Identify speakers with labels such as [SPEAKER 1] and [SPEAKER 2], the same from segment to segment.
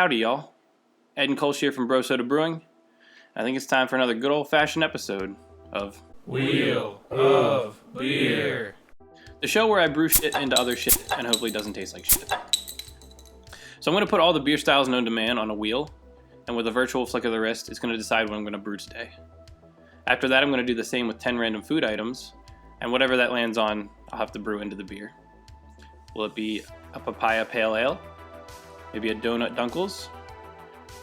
[SPEAKER 1] Howdy y'all, Ed and Kolsch here from Bro Soda Brewing. I think it's time for another good old-fashioned episode of
[SPEAKER 2] Wheel of Beer,
[SPEAKER 1] the show where I brew shit into other shit and hopefully doesn't taste like shit. So I'm going to put all the beer styles known to man on a wheel, and with a virtual flick of the wrist, it's going to decide what I'm going to brew today. After that, I'm going to do the same with 10 random food items, and whatever that lands on, I'll have to brew into the beer. Will it be a papaya pale ale? Maybe a donut dunkels?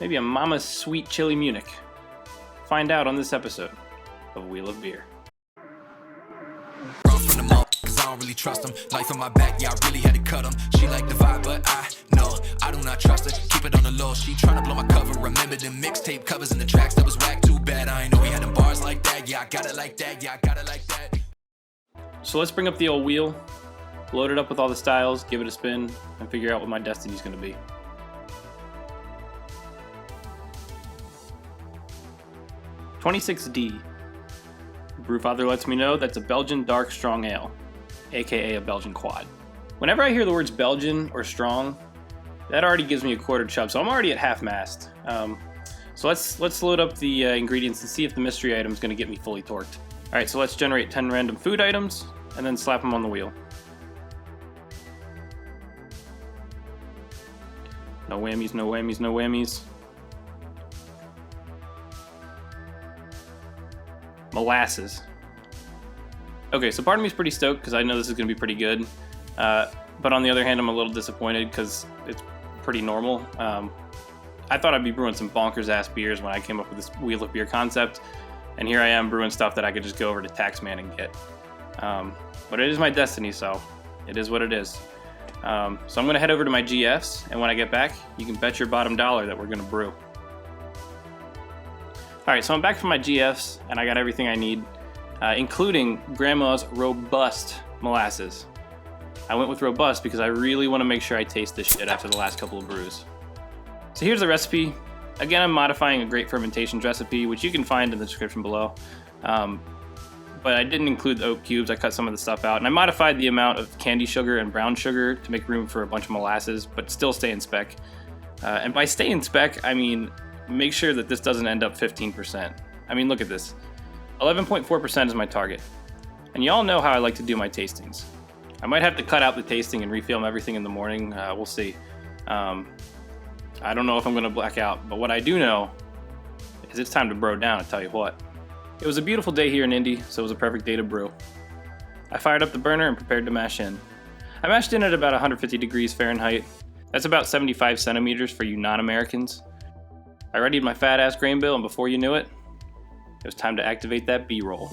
[SPEAKER 1] Maybe a Mama's Sweet Chili Munich? Find out on this episode of Wheel of Beer.
[SPEAKER 3] Run from the mall, cause I don't really trust them. Life on my back, yeah, I really had to cut them. She like the vibe, but I know I do not trust her. Keep it on the low, she tryna blow my cover. Remember them mixtape covers and the tracks that was whack. Too bad, I ain't know we had them bars like that. Yeah, I got it like that, yeah, I got it like that.
[SPEAKER 1] So let's bring up the old wheel, load it up with all the styles, give it a spin, and figure out what my destiny's gonna be. (26D). Brewfather lets me know that's a Belgian dark strong ale, aka a Belgian quad. Whenever I hear the words Belgian or strong, that already gives me a quarter chub, so I'm already at half mast. So let's load up the ingredients and see if the mystery item is going to get me fully torqued. Alright, so let's generate 10 random food items and then slap them on the wheel. No whammies, no whammies, no whammies. Molasses. Okay, so part of me is pretty stoked because I know this is going to be pretty good. But on the other hand, I'm a little disappointed because it's pretty normal. I thought I'd be brewing some bonkers-ass beers when I came up with this Wheel of Beer concept. And here I am brewing stuff that I could just go over to Taxman and get. But it is my destiny, so it is what it is. So I'm going to head over to my GFs, and when I get back, you can bet your bottom dollar that we're going to brew. Alright, so I'm back from my GFs, and I got everything I need, including Grandma's Robust molasses. I went with Robust because I really want to make sure I taste this shit after the last couple of brews. So here's the recipe. Again, I'm modifying a great fermentations recipe, which you can find in the description below. But I didn't include the oat cubes, I cut some of the stuff out, and I modified the amount of candy sugar and brown sugar to make room for a bunch of molasses, but still stay in spec. And by stay in spec, I mean make sure that this doesn't end up 15%. I mean, look at this. 11.4% is my target. And y'all know how I like to do my tastings. I might have to cut out the tasting and refilm everything in the morning. We'll see. I don't know if I'm going to black out, but what I do know is it's time to bro down, I tell you what. It was a beautiful day here in Indy, so it was a perfect day to brew. I fired up the burner and prepared to mash in. I mashed in at about 150 degrees Fahrenheit. That's about 75 centimeters for you non-Americans. I readied my fat-ass grain bill, and before you knew it, it was time to activate that B-roll.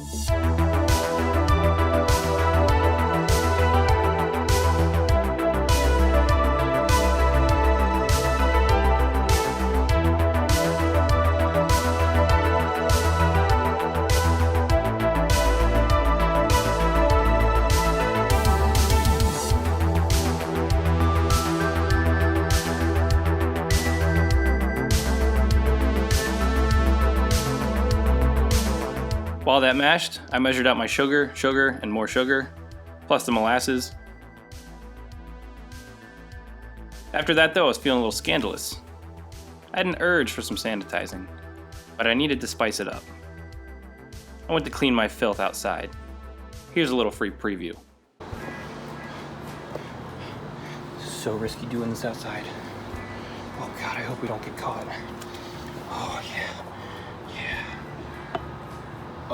[SPEAKER 1] While that mashed, I measured out my sugar, and more sugar, plus the molasses. After that though, I was feeling a little scandalous. I had an urge for some sanitizing, but I needed to spice it up. I went to clean my filth outside. Here's a little free preview. So risky doing this outside. Oh God, I hope we don't get caught. Oh yeah.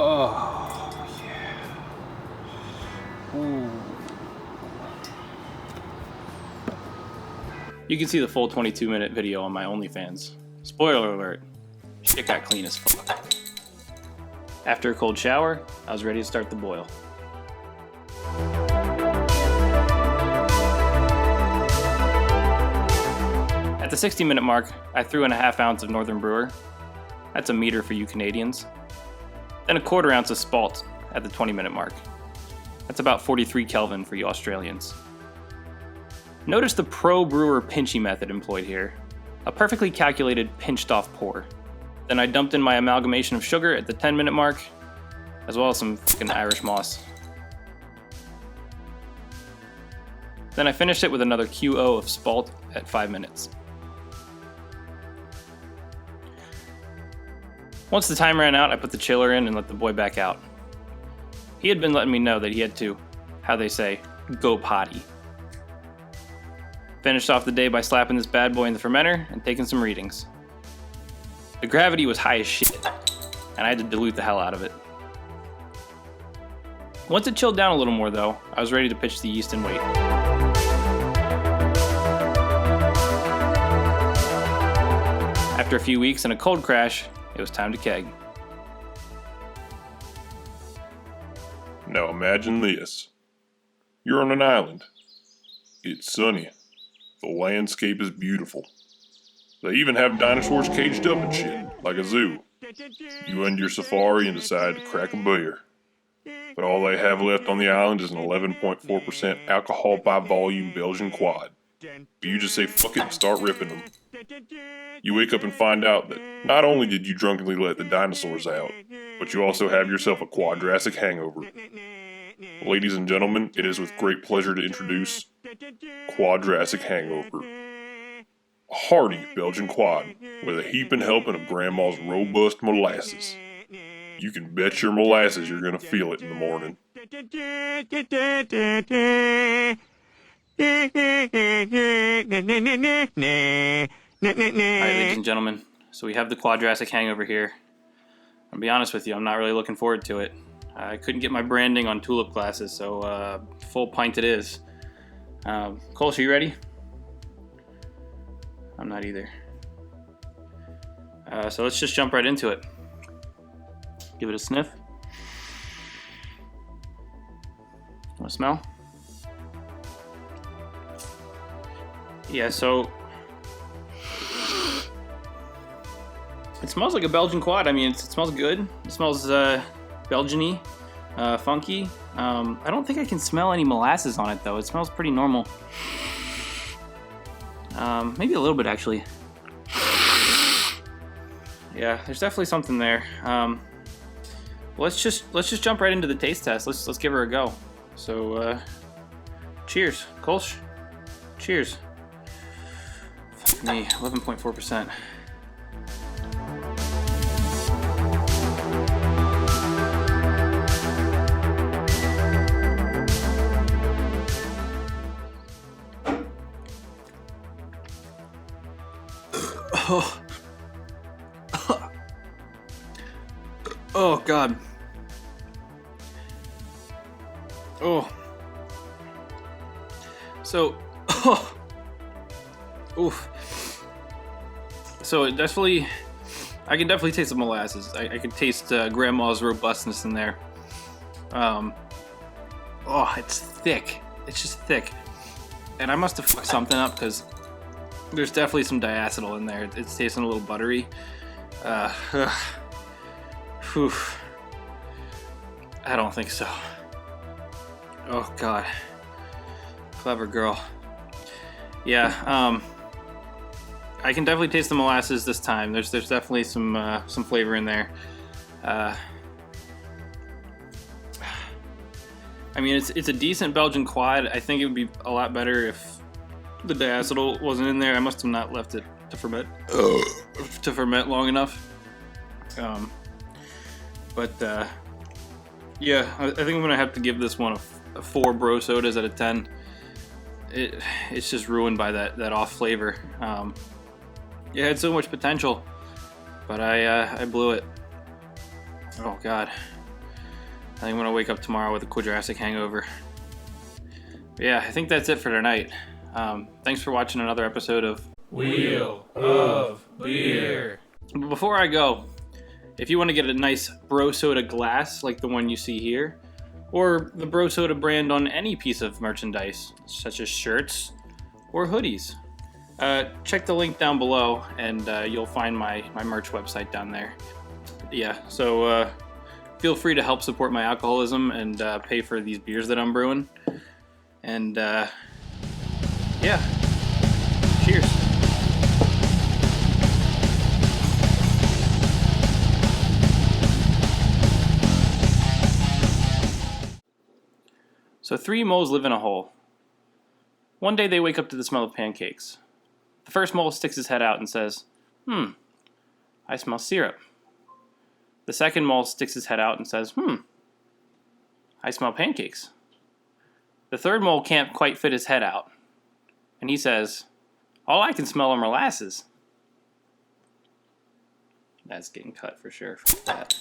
[SPEAKER 1] Oh, yeah. Ooh. You can see the full 22-minute video on my OnlyFans. Spoiler alert, shit got clean as fuck. After a cold shower, I was ready to start the boil. At the 60-minute mark, I threw in a ½ ounce of Northern Brewer. That's a meter for you Canadians. Then a ¼ ounce of Spalt at the 20-minute mark. That's about 43 Kelvin for you Australians. Notice the pro brewer pinchy method employed here. A perfectly calculated pinched off pour. Then I dumped in my amalgamation of sugar at the 10-minute mark, as well as some fucking Irish moss. Then I finished it with another QO of Spalt at 5 minutes. Once the time ran out, I put the chiller in and let the boy back out. He had been letting me know that he had to, how they say, go potty. Finished off the day by slapping this bad boy in the fermenter and taking some readings. The gravity was high as shit, and I had to dilute the hell out of it. Once it chilled down a little more though, I was ready to pitch the yeast and wait. After a few weeks and a cold crash, it was time to keg.
[SPEAKER 4] Now imagine this. You're on an island. It's sunny. The landscape is beautiful. They even have dinosaurs caged up and shit, like a zoo. You end your safari and decide to crack a beer. But all they have left on the island is an 11.4% alcohol by volume Belgian quad. You just say fuck it and start ripping them. You wake up and find out that not only did you drunkenly let the dinosaurs out, but you also have yourself a quadrasic hangover. Ladies and gentlemen, it is with great pleasure to introduce Quadrasic Hangover. A hearty Belgian quad with a heaping helping of Grandma's robust molasses. You can bet your molasses you're gonna feel it in the morning.
[SPEAKER 1] Alright, ladies and gentlemen, so we have the Quadrasic Hangover here. I'll be honest with you, I'm not really looking forward to it. I couldn't get my branding on tulip glasses, so full pint it is. Cole, are you ready? I'm not either. So let's just jump right into it. Give it a sniff. Want to smell? Yeah, so it smells like a Belgian quad. I mean, it smells good. It smells Belgian-y, funky. I don't think I can smell any molasses on it though. It smells pretty normal. Maybe a little bit actually. Yeah, there's definitely something there. Let's just jump right into the taste test. Let's give her a go. So, cheers, Kolsch. Cheers. Fuck me, 11.4%. Oh. Oh God. Oh. So, oh. Oof. So it definitely, I can definitely taste the molasses. I can taste Grandma's robustness in there. Oh, it's thick. It's just thick. And I must have fucked something up because there's definitely some diacetyl in there. It's tasting a little buttery. Whew. I don't think so. Oh God. Clever girl. Yeah, I can definitely taste the molasses this time. There's definitely some flavor in there. I mean, it's a decent Belgian quad. I think it would be a lot better if the diacetyl wasn't in there. I must have not left it to ferment long enough. Yeah, I think I'm gonna have to give this one a 4 Bro Sodas out of 10. It's just ruined by that off flavor. It had so much potential, but I blew it. Oh God. I think I'm gonna wake up tomorrow with a Quadrasic hangover. But yeah, I think that's it for tonight. Thanks for watching another episode of
[SPEAKER 2] Wheel of Beer.
[SPEAKER 1] But before I go, if you want to get a nice Bro Soda glass like the one you see here, or the Bro Soda brand on any piece of merchandise, such as shirts or hoodies, check the link down below and you'll find my merch website down there. Yeah, so feel free to help support my alcoholism and pay for these beers that I'm brewing. And yeah, cheers. So 3 moles live in a hole. One day they wake up to the smell of pancakes. The first mole sticks his head out and says, I smell syrup. The second mole sticks his head out and says, I smell pancakes. The third mole can't quite fit his head out, and he says, all I can smell are molasses. That's getting cut for sure. That.